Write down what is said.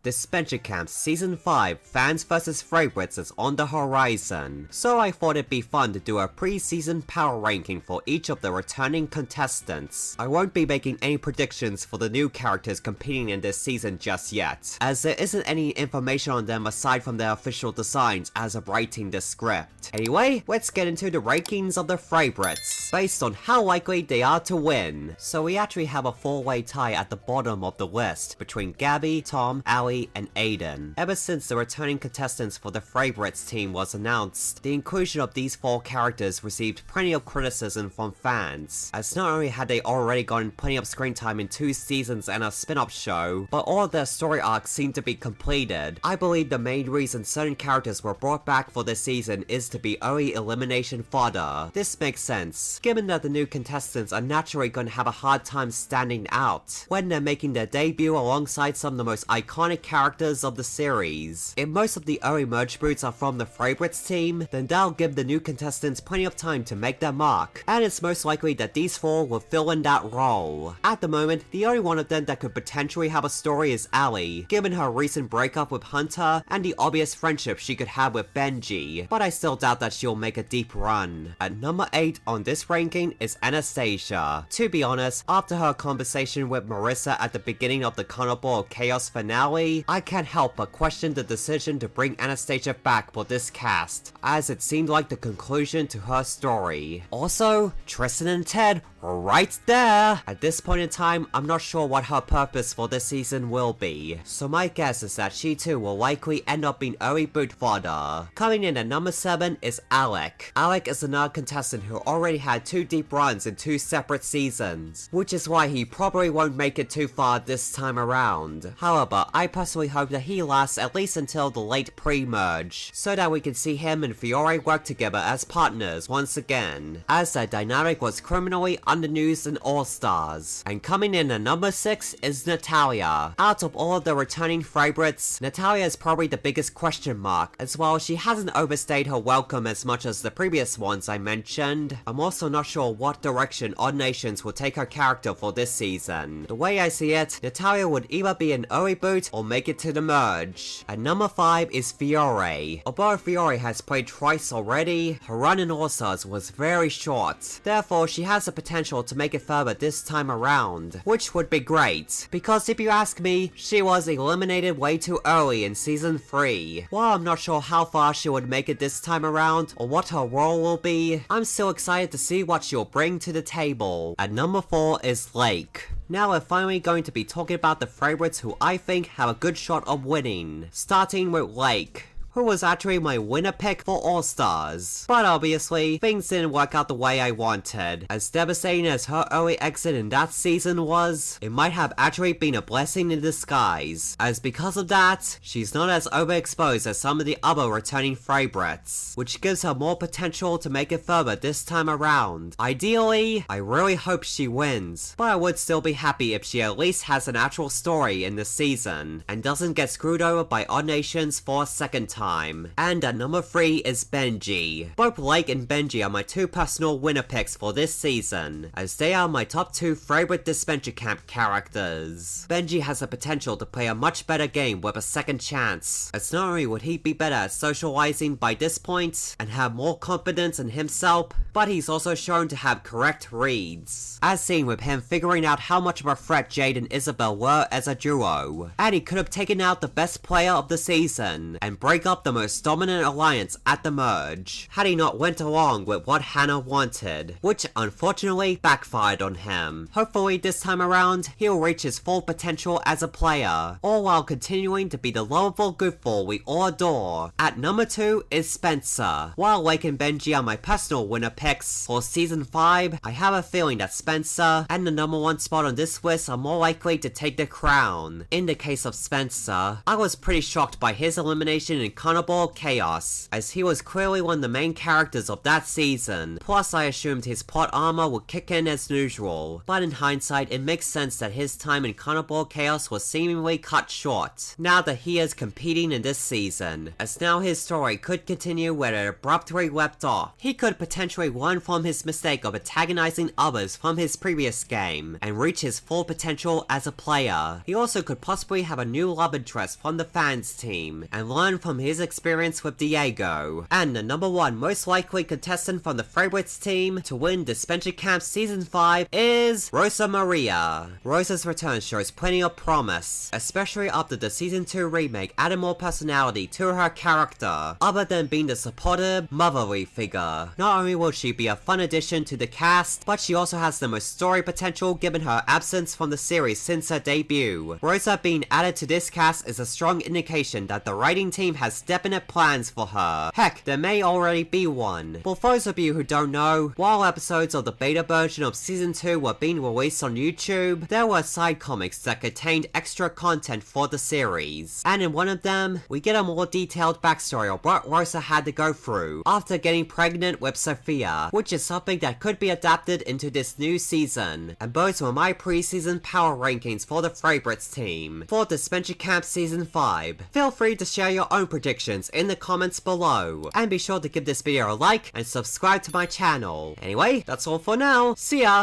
Disventure Camp Season 5 Fans vs Favorites is on the horizon, so I thought it'd be fun to do a pre-season power ranking for each of the returning contestants. I won't be making any predictions for the new characters competing in this season just yet, as there isn't any information on them aside from their official designs as of writing the script. Anyway, let's get into the rankings of the favorites, based on how likely they are to win. So we actually have a 4-way tie at the bottom of the list between Gabby, Tom, Ali, and Aiden. Ever since the returning contestants for the favorites team was announced, the inclusion of these 4 characters received plenty of criticism from fans, as not only had they already gotten plenty of screen time in 2 seasons and a spin-off show, but all of their story arcs seemed to be completed. I believe the main reason certain characters were brought back for this season is to be early elimination fodder. This makes sense, given that the new contestants are naturally going to have a hard time standing out when they're making their debut alongside some of the most iconic characters of the series. If most of the early merge boots are from the favorites team, then that'll give the new contestants plenty of time to make their mark, and it's most likely that these 4 will fill in that role. At the moment, the only one of them that could potentially have a story is Ali, given her recent breakup with Hunter and the obvious friendship she could have with Benji, but I still doubt that she'll make a deep run. At number 8 on this ranking is Anastasia. To be honest, after her conversation with Marissa at the beginning of the Carnival of Chaos finale, I can't help but question the decision to bring Anastasia back for this cast, as it seemed like the conclusion to her story. Also, Tristan and Ted were right there! At this point in time, I'm not sure what her purpose for this season will be, so my guess is that she too will likely end up being early boot fodder. Coming in at number 7 is Alec. Alec is another contestant who already had 2 deep runs in 2 separate seasons, which is why he probably won't make it too far this time around. However, I personally hope that he lasts at least until the late pre-merge, so that we can see him and Fiore work together as partners once again, as their dynamic was criminally underused in All-Stars. And coming in at number 6 is Natalia. Out of all of the returning favorites, Natalia is probably the biggest question mark, as well as she hasn't overstayed her welcome as much as the previous ones I mentioned. I'm also not sure what direction Odd Nations will take her character for this season. The way I see it, Natalia would either be an early boot or make it to the merge. At number 5 is Fiore. Although Fiore has played twice already, her run in All-Stars was very short. Therefore, she has the potential to make it further this time around, which would be great, because if you ask me, she was eliminated way too early in season 3. While I'm not sure how far she would make it this time around, or what her role will be, I'm still excited to see what she'll bring to the table. At number 4 is Lake. Now we're finally going to be talking about the favorites who I think have a good shot of winning, starting with Lake, who was actually my winner pick for All-Stars. But obviously, things didn't work out the way I wanted. As devastating as her early exit in that season was, it might have actually been a blessing in disguise, as because of that, she's not as overexposed as some of the other returning favorites, which gives her more potential to make it further this time around. Ideally, I really hope she wins, but I would still be happy if she at least has an actual story in this season, and doesn't get screwed over by Odd Nations for a second time. And at number 3 is Benji. Both Lake and Benji are my 2 personal winner picks for this season, as they are my top 2 favorite Disventure Camp characters. Benji has the potential to play a much better game with a second chance, as not only would he be better at socializing by this point and have more confidence in himself, but he's also shown to have correct reads, as seen with him figuring out how much of a threat Jade and Isabel were as a duo, and he could have taken out the best player of the season and break up the most dominant alliance at the merge, had he not went along with what Hannah wanted, which unfortunately backfired on him. Hopefully this time around, he'll reach his full potential as a player, all while continuing to be the lovable goofball we all adore. At number 2 is Spencer. While Lake and Benji are my personal winner picks for season 5, I have a feeling that Spencer and the number 1 spot on this list are more likely to take the crown. In the case of Spencer, I was pretty shocked by his elimination in Carnival Chaos, as he was clearly one of the main characters of that season. Plus, I assumed his plot armor would kick in as usual, but in hindsight, it makes sense that his time in Carnival Chaos was seemingly cut short, now that he is competing in this season, as now his story could continue where it abruptly left off. He could potentially learn from his mistake of antagonizing others from his previous game, and reach his full potential as a player. He also could possibly have a new love interest from the fans team, and learn from his experience with Diego. And the number one most likely contestant from the favorites team to win Disventure Camp Season 5 is Rosa Maria. Rosa's return shows plenty of promise, especially after the Season 2 remake added more personality to her character, other than being the supportive, motherly figure. Not only will she be a fun addition to the cast, but she also has the most story potential given her absence from the series since her debut. Rosa being added to this cast is a strong indication that the writing team has definite plans for her. Heck, there may already be one. For those of you who don't know, while episodes of the beta version of Season 2 were being released on YouTube, there were side comics that contained extra content for the series. And in one of them, we get a more detailed backstory of what Rosa had to go through after getting pregnant with Sophia, which is something that could be adapted into this new season. And those were my preseason power rankings for the favorites team for Disventure Camp Season 5. Feel free to share your own predictions in the comments below, and be sure to give this video a like and subscribe to my channel. Anyway, that's all for now. See ya!